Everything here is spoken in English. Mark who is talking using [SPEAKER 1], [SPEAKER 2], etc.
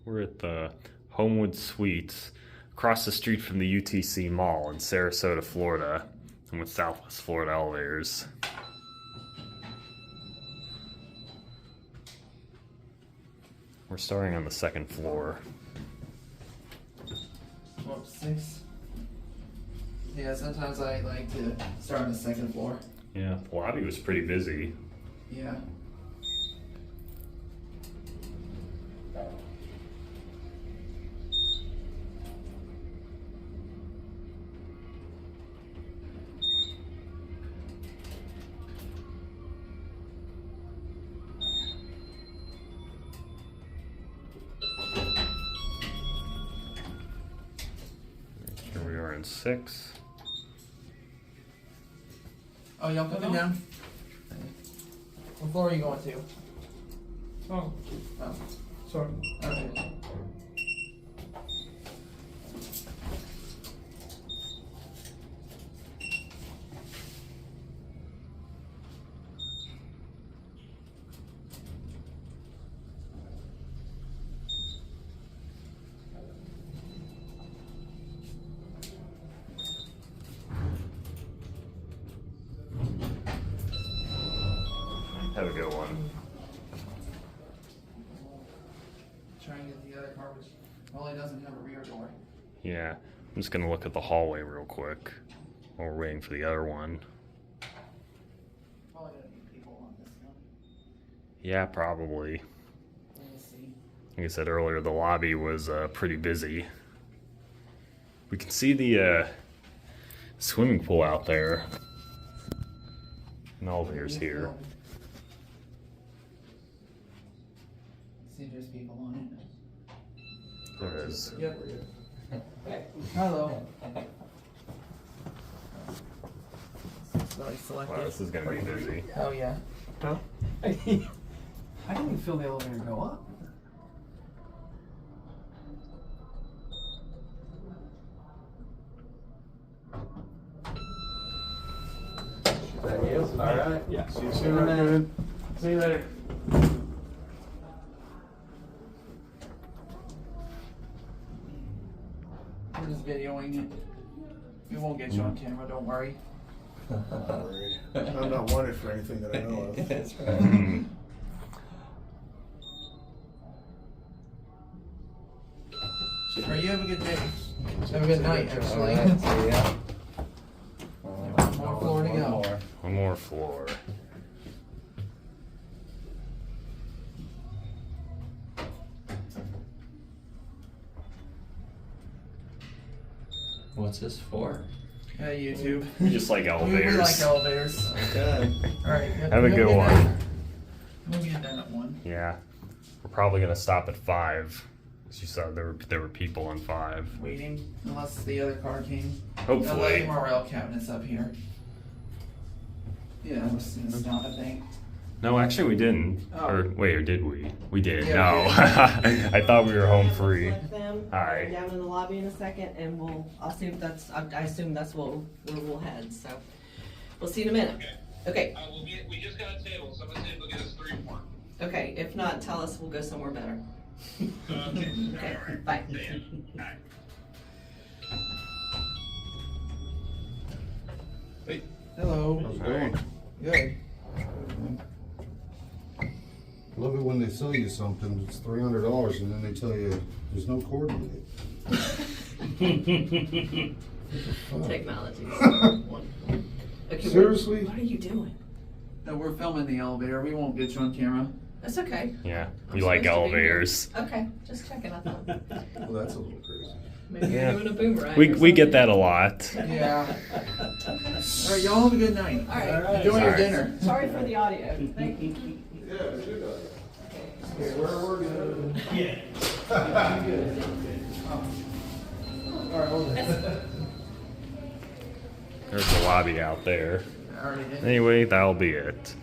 [SPEAKER 1] We're at the Homewood Suites, across the street from the UTC Mall in Sarasota, Florida, and with Southwest Florida elevators. We're starting on the second floor.
[SPEAKER 2] Up to 6. Yeah, sometimes I like to start on the second floor.
[SPEAKER 1] Yeah, the lobby was pretty busy.
[SPEAKER 2] Yeah.
[SPEAKER 1] Here we are in 6.
[SPEAKER 2] Oh, y'all coming down? What floor are you going to?
[SPEAKER 3] Oh,
[SPEAKER 2] Oh,
[SPEAKER 3] sorry.
[SPEAKER 2] okay.
[SPEAKER 1] Have a good one.
[SPEAKER 2] Try and get the other car, which well, it doesn't have a rear door.
[SPEAKER 1] Yeah, I'm just gonna look at the hallway real quick while we're waiting for the other one.
[SPEAKER 2] Probably gonna be people on this one.
[SPEAKER 1] Yeah, probably.
[SPEAKER 2] Let me see.
[SPEAKER 1] Like I said earlier, the lobby was pretty busy. We can see the swimming pool out there. And elevators here.
[SPEAKER 2] See, there's people on it.
[SPEAKER 1] There is.
[SPEAKER 2] Yep. Hello. Sorry, selected.
[SPEAKER 1] Wow, this is gonna be busy.
[SPEAKER 2] Oh yeah.
[SPEAKER 3] Huh?
[SPEAKER 2] I didn't even feel the elevator go up.
[SPEAKER 3] That is? All right.
[SPEAKER 2] Yeah.
[SPEAKER 3] See you soon.
[SPEAKER 2] See you later. We're just videoing it. We won't get you on camera, don't worry.
[SPEAKER 4] I'm not wanted for anything that I know of.
[SPEAKER 3] That's right.
[SPEAKER 1] Mhm.
[SPEAKER 2] All right, you have a good day. Have a good night, actually.
[SPEAKER 3] Yeah.
[SPEAKER 2] One more floor to go.
[SPEAKER 1] One more floor.
[SPEAKER 3] What's this for?
[SPEAKER 2] YouTube.
[SPEAKER 1] We just like
[SPEAKER 2] We
[SPEAKER 1] elevators.
[SPEAKER 2] like elevators.
[SPEAKER 3] Okay.
[SPEAKER 2] All right.
[SPEAKER 1] Have a good one.
[SPEAKER 2] night. We'll get done at 1.
[SPEAKER 1] Yeah, we're probably gonna stop at 5. As you saw, there were people on 5.
[SPEAKER 2] Waiting, unless the other car came. The
[SPEAKER 1] Hopefully.
[SPEAKER 2] lighting morale cabinet's up here. Yeah, we're just gonna stop, I think.
[SPEAKER 1] No, actually we didn't.
[SPEAKER 2] Oh.
[SPEAKER 1] Or wait, or did we? We did.
[SPEAKER 2] Yeah,
[SPEAKER 1] no, I thought we were home free.
[SPEAKER 5] Select them.
[SPEAKER 1] Hi.
[SPEAKER 5] They're down in the lobby in a second, and I assume that's where we'll head. So we'll see you in a minute. Okay.
[SPEAKER 6] We just got a table. Someone said we'll get us 3 more.
[SPEAKER 5] Okay. If not, tell us. We'll go somewhere better.
[SPEAKER 6] Okay.
[SPEAKER 5] Okay.
[SPEAKER 6] All right.
[SPEAKER 5] Bye.
[SPEAKER 6] See ya. Bye.
[SPEAKER 4] Hey,
[SPEAKER 2] Hello.
[SPEAKER 4] how's it going?
[SPEAKER 2] Good.
[SPEAKER 4] Love it when they sell you something, it's $300 and then they tell you there's no cord with it.
[SPEAKER 5] Technology. Okay.
[SPEAKER 4] Seriously?
[SPEAKER 5] What are you doing?
[SPEAKER 2] No, we're filming the elevator. We won't get you on camera.
[SPEAKER 5] That's okay.
[SPEAKER 1] Yeah,
[SPEAKER 5] I'm
[SPEAKER 1] we like
[SPEAKER 5] supposed to be here.
[SPEAKER 1] elevators.
[SPEAKER 5] Okay. Just checking. I thought
[SPEAKER 4] Well, that's a little crazy.
[SPEAKER 5] maybe
[SPEAKER 1] Yeah.
[SPEAKER 5] you're doing a boomerang.
[SPEAKER 1] We get that a lot.
[SPEAKER 2] Yeah. All right, y'all have a good night.
[SPEAKER 5] All right.
[SPEAKER 2] Enjoy your
[SPEAKER 1] Alright.
[SPEAKER 2] dinner.
[SPEAKER 5] Sorry for the audio. Thank you.
[SPEAKER 4] Yeah, you got it. Okay, we're good.
[SPEAKER 2] Yeah. Good. All right, hold it.
[SPEAKER 1] There's the lobby out there.
[SPEAKER 2] I already did.
[SPEAKER 1] Anyway, that'll be it.